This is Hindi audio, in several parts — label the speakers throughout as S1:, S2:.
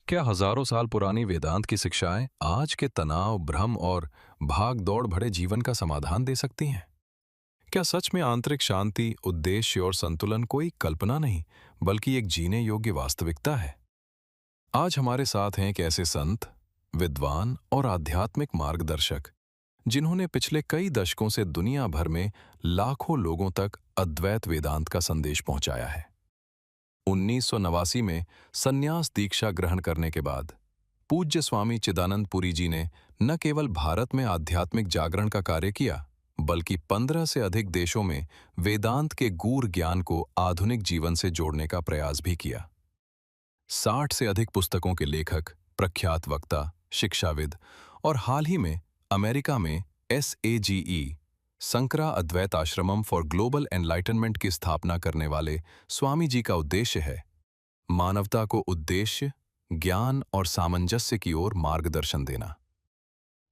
S1: क्या हजारों साल पुरानी वेदांत की शिक्षाएं आज के तनाव, भ्रम और भाग दौड़ भरे जीवन का समाधान दे सकती हैं? क्या सच में आंतरिक शांति, उद्देश्य और संतुलन कोई कल्पना नहीं, बल्कि एक जीने योग्य वास्तविकता है? आज हमारे साथ हैं एक ऐसे संत, विद्वान और आध्यात्मिक मार्गदर्शक जिन्होंने पिछले कई दशकों से दुनिया भर में लाखों लोगों तक अद्वैत वेदांत का संदेश पहुंचाया है। 1989 में संन्यास दीक्षा ग्रहण करने के बाद पूज्य स्वामी चिदानंद पुरी जी ने न केवल भारत में आध्यात्मिक जागरण का कार्य किया, बल्कि 15 से अधिक देशों में वेदांत के गूढ़ ज्ञान को आधुनिक जीवन से जोड़ने का प्रयास भी किया। 60 से अधिक पुस्तकों के लेखक, प्रख्यात वक्ता, शिक्षाविद और हाल ही में अमेरिका में SAGE संकरा अद्वैत आश्रमम फॉर ग्लोबल एनलाइटनमेंट की स्थापना करने वाले स्वामी जी का उद्देश्य है मानवता को उद्देश्य, ज्ञान और सामंजस्य की ओर मार्गदर्शन देना।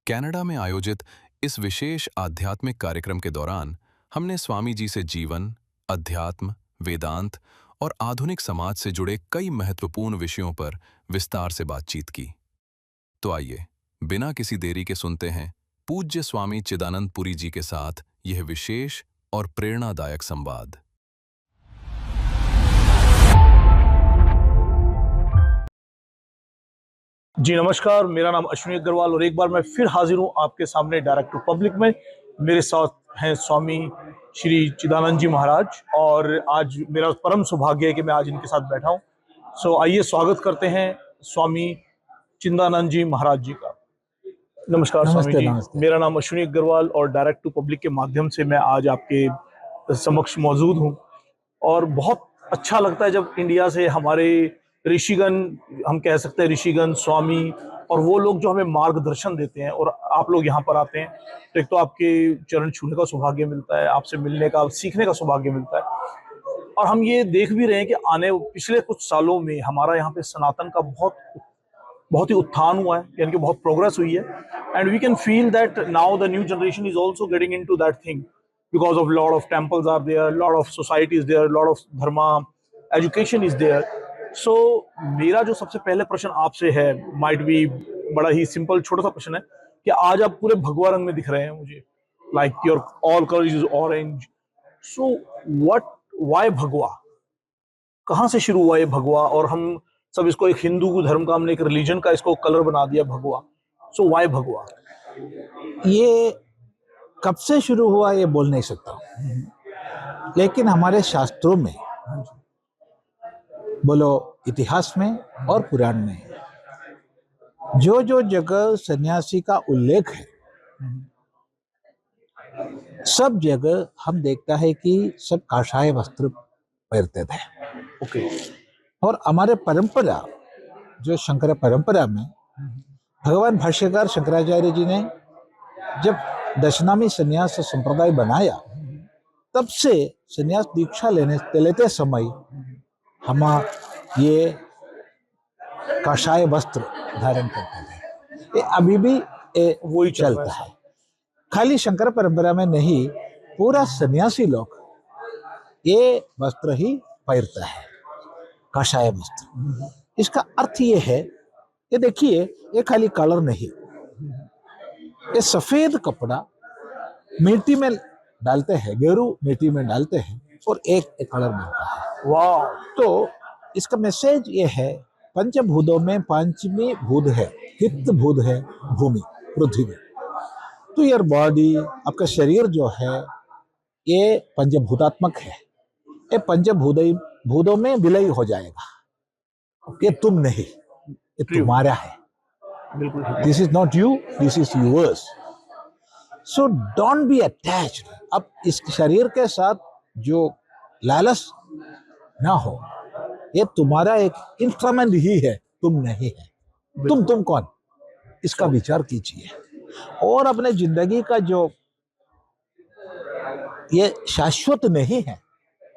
S1: कनाडा में आयोजित इस विशेष आध्यात्मिक कार्यक्रम के दौरान हमने स्वामी जी से जीवन, अध्यात्म, वेदांत और आधुनिक समाज से जुड़े कई महत्वपूर्ण विषयों पर विस्तार से बातचीत की। तो आइए, बिना किसी देरी के सुनते हैं पूज्य स्वामी चिदानंद पुरी जी के साथ यह विशेष और प्रेरणादायक संवाद।
S2: जी नमस्कार, मेरा नाम अश्विनी अग्रवाल और एक बार मैं फिर हाजिर हूँ आपके सामने डायरेक्ट टू पब्लिक में। मेरे साथ हैं स्वामी श्री चिदानंद जी महाराज और आज मेरा परम सौभाग्य है कि मैं आज इनके साथ बैठा हूँ। सो आइए स्वागत करते हैं स्वामी चिदानंद जी महाराज जी का। नमस्कार स्वामी
S3: नमस्ते
S2: जी,
S3: नमस्ते।
S2: मेरा नाम अश्विनी अग्रवाल और डायरेक्ट टू पब्लिक के माध्यम से मैं आज आपके समक्ष मौजूद हूँ और बहुत अच्छा लगता है जब इंडिया से हमारे ऋषिगण, हम कह सकते हैं ऋषिगण, स्वामी और वो लोग जो हमें मार्गदर्शन देते हैं और आप लोग यहाँ पर आते हैं, तो एक तो आपके चरण छूने का सौभाग्य मिलता है, आपसे मिलने का, सीखने का सौभाग्य मिलता है। और हम ये देख भी रहे हैं कि पिछले कुछ सालों में हमारा यहाँ पे सनातन का बहुत बहुत ही उत्थान हुआ है, यानी कि बहुत प्रोग्रेस हुई है। And we can feel that now the new generation is also getting into that thing because of lot of temples are there, lot of societies there, lot of dharma education is there. So मेरा जो सबसे पहले प्रश्न आपसे है, might be बड़ा ही सिंपल छोटा सा प्रश्न है कि आज आप पूरे भगवा रंग में दिख रहे हैं मुझे, like your all colors is orange. So what, why भगवा, कहाँ से शुरू हुआ ये भगवा? और हम सब इसको एक हिंदू धर्म का, हमने एक रिलीजन का इसको कलर बना दिया भगवा। So why भगवा?
S3: ये कब से शुरू हुआ ये बोल नहीं सकता, लेकिन हमारे शास्त्रों में, बोलो इतिहास में और पुराण में, जो जो जगह सन्यासी का उल्लेख है, सब जगह हम देखता है कि सब काषाय वस्त्र पहनते थे।
S2: ओके।
S3: और हमारे परंपरा, जो शंकर परंपरा में भगवान भाष्यकार शंकराचार्य जी ने जब दशनामी संन्यास संप्रदाय बनाया, तब से संन्यास दीक्षा लेते समय हम ये काषाय वस्त्र धारण करते थे। ये अभी भी वही चलता है। खाली शंकर परंपरा में नहीं, पूरा सन्यासी लोग ये वस्त्र ही पहनता है, काषाय वस्त्र। इसका अर्थ ये है, ये देखिए, ये खाली कलर नहीं, ये सफेद कपड़ा मिट्टी में डालते हैं, गेरू मिट्टी में डालते हैं और एक कलर बनता है।
S2: वाह!
S3: तो इसका मैसेज ये है, पंचभूतों में पांचवी भूत है, हित भूत है भूमि, पृथ्वी। तो यार बॉडी, आपका शरीर जो है ये पंचभूतात्मक है, ये पंचभूतों में विलय हो जाएगा। ये तुम नहीं, ये तुम्हारा है।
S2: बिल्कुल।
S3: This is not you, this is yours. So don't be attached. अब इस शरीर के साथ जो लालच ना हो, ये तुम्हारा एक इंस्ट्रूमेंट ही है, तुम नहीं है। तुम कौन, इसका विचार कीजिए। और अपने जिंदगी का जो ये शाश्वत नहीं है,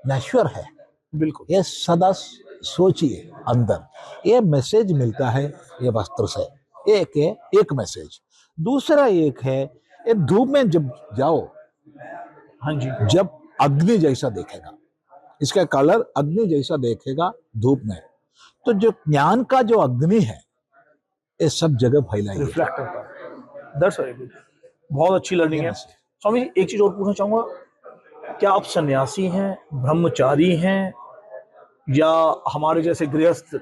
S3: नश्वर है,
S2: बिल्कुल,
S3: ये सदा सोचिए अंदर। ये मैसेज मिलता है ये वस्त्र से। एक मैसेज। दूसरा एक है, ये धूप में जब जाओ,
S2: हाँ जी,
S3: जब अग्नि जैसा देखेगा, इसका कलर अग्नि जैसा देखेगा धूप में, तो जो ज्ञान का जो अग्नि है ये सब जगह फैलाई है।
S2: रिफ्लेक्ट होता है। दैट्स वेरी गुड, बहुत अच्छी लर्निंग है।
S3: Yes.
S2: स्वामी जी, एक चीज और पूछना चाहूंगा, क्या आप सन्यासी हैं, ब्रह्मचारी हैं, या हमारे जैसे गृहस्थ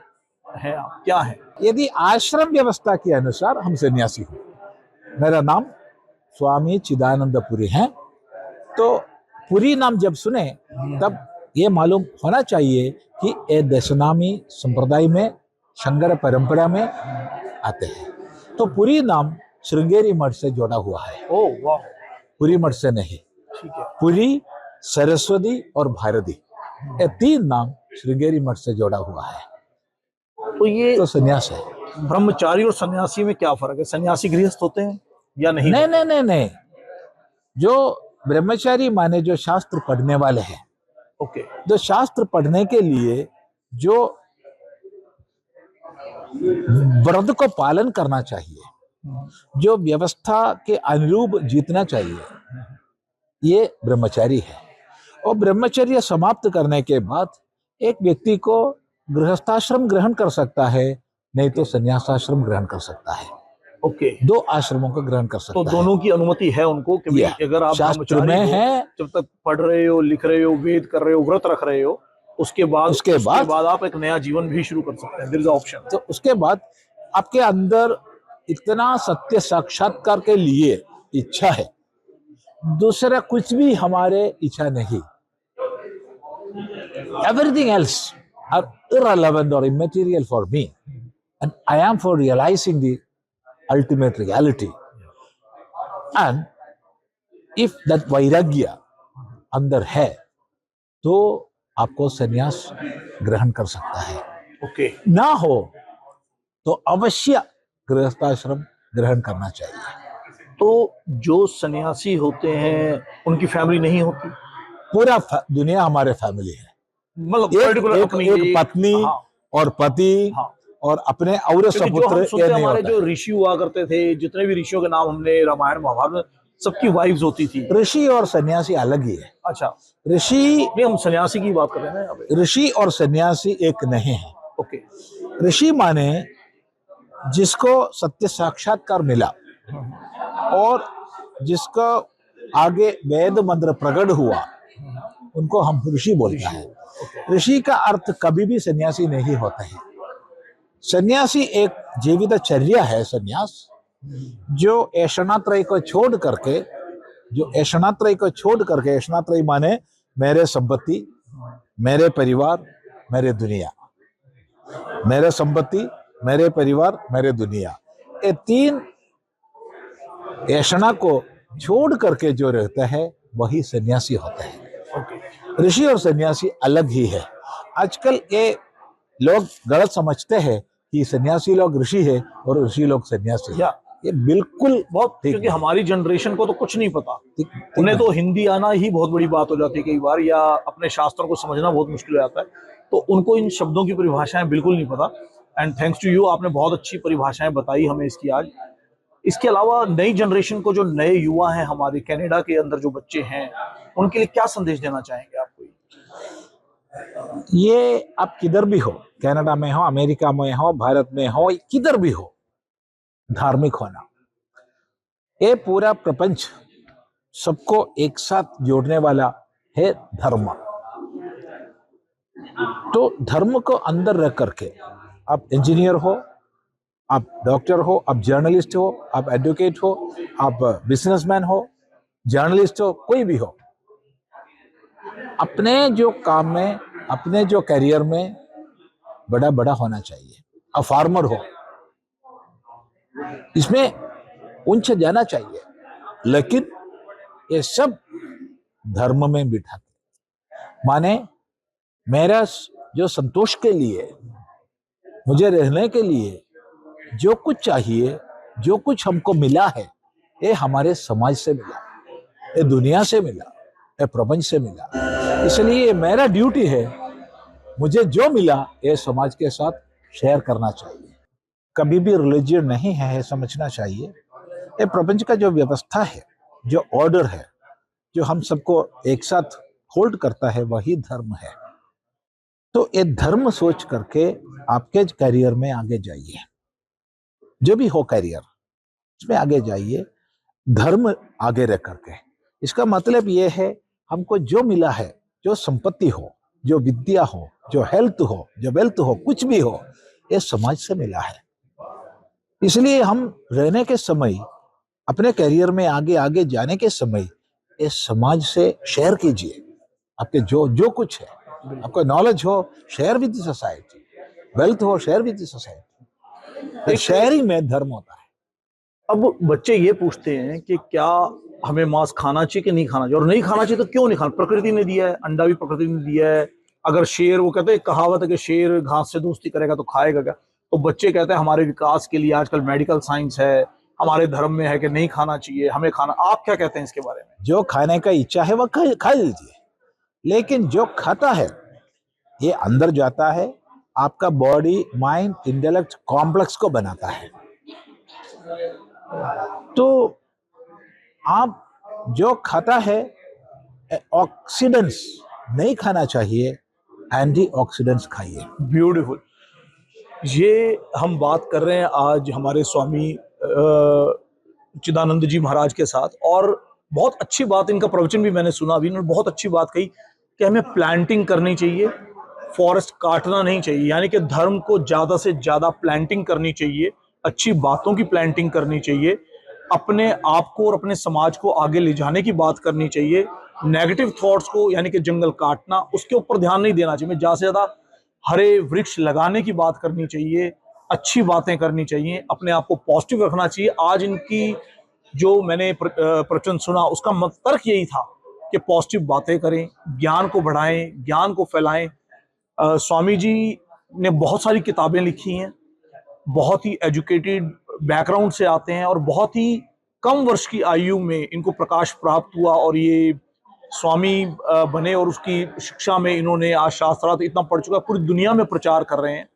S2: हैं, आप क्या हैं?
S3: यदि आश्रम व्यवस्था के अनुसार हम सन्यासी हो। मेरा नाम स्वामी चिदानंद पुरी है। तो पुरी नाम जब सुने तब ये मालूम होना चाहिए कि ये दशनामी संप्रदाय में, शंकर परंपरा में आते हैं। तो पुरी नाम श्रृंगेरी मठ से जोड़ा हुआ है,
S2: ओह वाह,
S3: पुरी मठ से नहीं।
S2: ठीक है।
S3: पुरी, सरस्वती और भारती, ये तीन नाम श्रृंगेरी मठ से जोड़ा हुआ है।
S2: तो ये
S3: तो सन्यास है।
S2: ब्रह्मचारी और सन्यासी में क्या फर्क है? सन्यासी गृहस्थ होते हैं या नहीं?
S3: नहीं नहीं नहीं नहीं, जो ब्रह्मचारी माने जो शास्त्र पढ़ने वाले हैं,
S2: ओके,
S3: जो शास्त्र पढ़ने के लिए जो व्रत को पालन करना चाहिए, जो व्यवस्था के अनुरूप जीतना चाहिए, ये ब्रह्मचारी है। और ब्रह्मचर्य समाप्त करने के बाद एक व्यक्ति को गृहस्थाश्रम ग्रहण कर सकता है, नहीं तो संन्यासाश्रम ग्रहण कर सकता है।
S2: ओके,
S3: दो आश्रमों का ग्रहण कर सकता
S2: तो
S3: है।
S2: दोनों की अनुमति है उनको कि
S3: या,
S2: भाई अगर आप
S3: शास्त्र
S2: ब्रह्मचारी
S3: में
S2: हो,
S3: है,
S2: जब तक पढ़ रहे हो, लिख रहे हो, वेद कर रहे हो, व्रत रख रहे हो, उसके बाद आप एक नया जीवन भी शुरू कर सकते हैं। There is option.
S3: तो उसके बाद आपके अंदर इतना सत्य साक्षात्कार के लिए इच्छा है, दूसरा कुछ भी हमारे इच्छा नहीं। Everything else are irrelevant or immaterial for me, and I am for realizing the ultimate reality. And if that vairagya अंदर है तो आपको संन्यास ग्रहण कर सकता है।
S2: ओके,
S3: ना हो तो अवश्य गृहस्थाश्रम ग्रहण करना चाहिए।
S2: तो जो सन्यासी होते हैं उनकी फैमिली नहीं होती?
S3: पूरा दुनिया हमारे फैमिली है।
S2: मतलब
S3: एक,
S2: पर्टिकुलर
S3: एक,
S2: अपनी
S3: एक पत्नी
S2: हाँ,
S3: और पति
S2: हाँ।
S3: और अपने और
S2: क्योंकि जो
S3: सपुत्र
S2: हम सुनते
S3: ये
S2: हैं,
S3: नहीं
S2: हमारे
S3: होता
S2: जो
S3: है।
S2: ऋषि हुआ करते थे, जितने भी ऋषियों के नाम हमने रामायण महाभारत में, सबकी वाइफ्स होती थी।
S3: ऋषि और सन्यासी अलग ही है।
S2: अच्छा,
S3: ऋषि,
S2: नहीं हम सन्यासी की बात कर रहे हैं ना यहाँ पे।
S3: ऋषि और सन्यासी एक नहीं है।
S2: ओके,
S3: ऋषि माने जिसको सत्य साक्षात्कार मिला और जिसका आगे वेद मंत्र प्रकट हुआ, उनको हम ऋषि बोलते हैं। ऋषि का अर्थ कभी भी सन्यासी नहीं होता है। सन्यासी एक जीवित चर्या है, सन्यास जो ऐशनात्रय को छोड़ करके, ऐशनात्रय माने मेरे संपत्ति, मेरे परिवार, मेरे दुनिया, मेरे संपत्ति, मेरे परिवार, मेरे दुनिया, ये तीन ऐशना को छोड़ करके जो रहता है वही सन्यासी होता है। ऋषि और सन्यासी अलग ही है। आजकल ये लोग गलत समझते हैं कि सन्यासी लोग ऋषि है और ऋषि लोग सन्यासी है। ये बिल्कुल
S2: बहुत, क्योंकि हमारी जनरेशन को तो कुछ नहीं पता। उन्हें तो हिंदी आना ही बहुत बड़ी बात हो जाती है कई बार, या अपने शास्त्रों को समझना बहुत मुश्किल हो जाता है, तो उनको इन शब्दों की परिभाषाएं बिल्कुल नहीं पता। एंड थैंक्स टू यू, आपने बहुत अच्छी परिभाषाएं बताई हमें इसकी आज। इसके अलावा नई जनरेशन को, जो नए युवा हैं हमारे कनाडा के अंदर जो बच्चे हैं, उनके लिए क्या संदेश देना चाहेंगे आप? कोई
S3: ये आप किधर भी हो, कनाडा में हो, अमेरिका में हो, भारत में हो, किधर भी हो, धार्मिक होना, ये पूरा प्रपंच सबको एक साथ जोड़ने वाला है धर्म। तो धर्म को अंदर रख करके आप इंजीनियर हो, आप डॉक्टर हो, आप जर्नलिस्ट हो, आप एडवोकेट हो, आप बिजनेसमैन हो, जर्नलिस्ट हो, कोई भी हो, अपने जो काम में, अपने जो करियर में बड़ा बड़ा होना चाहिए। आप फार्मर हो, इसमें ऊंच जाना चाहिए, लेकिन ये सब धर्म में बिठा के, माने मेरा जो संतोष के लिए, मुझे रहने के लिए जो कुछ चाहिए, जो कुछ हमको मिला है, ये हमारे समाज से मिला, ये दुनिया से मिला, ये प्रपंच से मिला। इसलिए मेरा ड्यूटी है, मुझे जो मिला ये समाज के साथ शेयर करना चाहिए। कभी भी रिलीजियन नहीं है, समझना चाहिए। ये प्रपंच का जो व्यवस्था है, जो ऑर्डर है, जो हम सबको एक साथ होल्ड करता है, वही धर्म है। तो ये धर्म सोच करके आपके करियर में आगे जाइए, जो भी हो करियर उसमें आगे जाइए, धर्म आगे रख करके। इसका मतलब ये है, हमको जो मिला है, जो संपत्ति हो, जो विद्या हो, जो हेल्थ हो, जो वेल्थ हो, कुछ भी हो, ये समाज से मिला है। इसलिए हम रहने के समय, अपने करियर में आगे आगे जाने के समय, ये समाज से शेयर कीजिए। आपके जो जो कुछ है, आपको नॉलेज हो, शेयर विद सोसाइटी, वेल्थ हो, शेयर विद सोसाइटी। शेयरिंग में धर्म होता है।
S2: अब बच्चे ये पूछते हैं कि क्या हमें मांस खाना चाहिए कि नहीं खाना चाहिए, और नहीं खाना चाहिए तो क्यों नहीं खाना? प्रकृति ने दिया है, अंडा भी प्रकृति ने दिया है। अगर शेर, वो कहते हैं, कहावत है कि शेर घास से दोस्ती करेगा तो खाएगा क्या? तो बच्चे कहते हैं हमारे विकास के लिए आजकल मेडिकल साइंस है, हमारे धर्म में है कि नहीं खाना चाहिए, हमें खाना। आप क्या कहते हैं इसके बारे में?
S3: जो खाने का इच्छा है वह खा लीजिए, लेकिन जो खाता है ये अंदर जाता है, आपका बॉडी माइंड इंटेलेक्ट कॉम्प्लेक्स को बनाता है। तो आप जो खाता है, ऑक्सीडेंट्स नहीं खाना चाहिए, एंटी ऑक्सीडेंट्स खाइए।
S2: ब्यूटीफुल। ये हम बात कर रहे हैं आज हमारे स्वामी चिदानंद जी महाराज के साथ, और बहुत अच्छी बात, इनका प्रवचन भी मैंने सुना अभी, इन्होंने बहुत अच्छी बात कही कि हमें प्लांटिंग करनी चाहिए, फॉरेस्ट काटना नहीं चाहिए। यानी कि धर्म को ज्यादा से ज्यादा प्लांटिंग करनी चाहिए, अच्छी बातों की प्लांटिंग करनी चाहिए, अपने आप को और अपने समाज को आगे ले जाने की बात करनी चाहिए। नेगेटिव थॉट्स को, यानी कि जंगल काटना, उसके ऊपर ध्यान नहीं देना चाहिए। ज्यादा से ज्यादा हरे वृक्ष लगाने की बात करनी चाहिए, अच्छी बातें करनी चाहिए, अपने आप को पॉजिटिव रखना चाहिए। आज इनकी जो मैंने प्रवचन सुना, उसका तर्क यही था कि पॉजिटिव बातें करें, ज्ञान को बढ़ाएं, ज्ञान को फैलाएं। स्वामी जी ने बहुत सारी किताबें लिखी हैं, बहुत ही एजुकेटेड बैकग्राउंड से आते हैं, और बहुत ही कम वर्ष की आयु में इनको प्रकाश प्राप्त हुआ और ये स्वामी बने, और उसकी शिक्षा में इन्होंने आज शास्त्रार्थ इतना पढ़ चुका, पूरी दुनिया में प्रचार कर रहे हैं,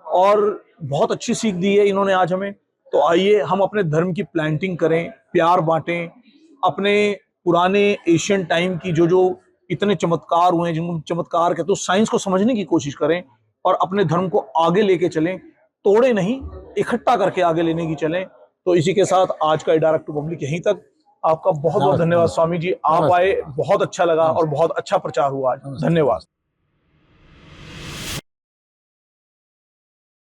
S2: और बहुत अच्छी सीख दी है इन्होंने आज हमें। तो आइए हम अपने धर्म की प्लांटिंग करें, प्यार बांटें, अपने पुराने एशियन टाइम की जो जो इतने चमत्कार हुए हैं, जिनको चमत्कार कहते हैं, तो साइंस को समझने की कोशिश करें और अपने धर्म को आगे लेके चलें, तोड़े नहीं, इकट्ठा करके आगे लेने की चलें। तो इसी के साथ आज का डायरेक्ट टू पब्लिक यहीं तक। आपका बहुत बहुत धन्यवाद स्वामी जी, आप आए, बहुत अच्छा लगा और बहुत अच्छा प्रचार हुआ आज। धन्यवाद।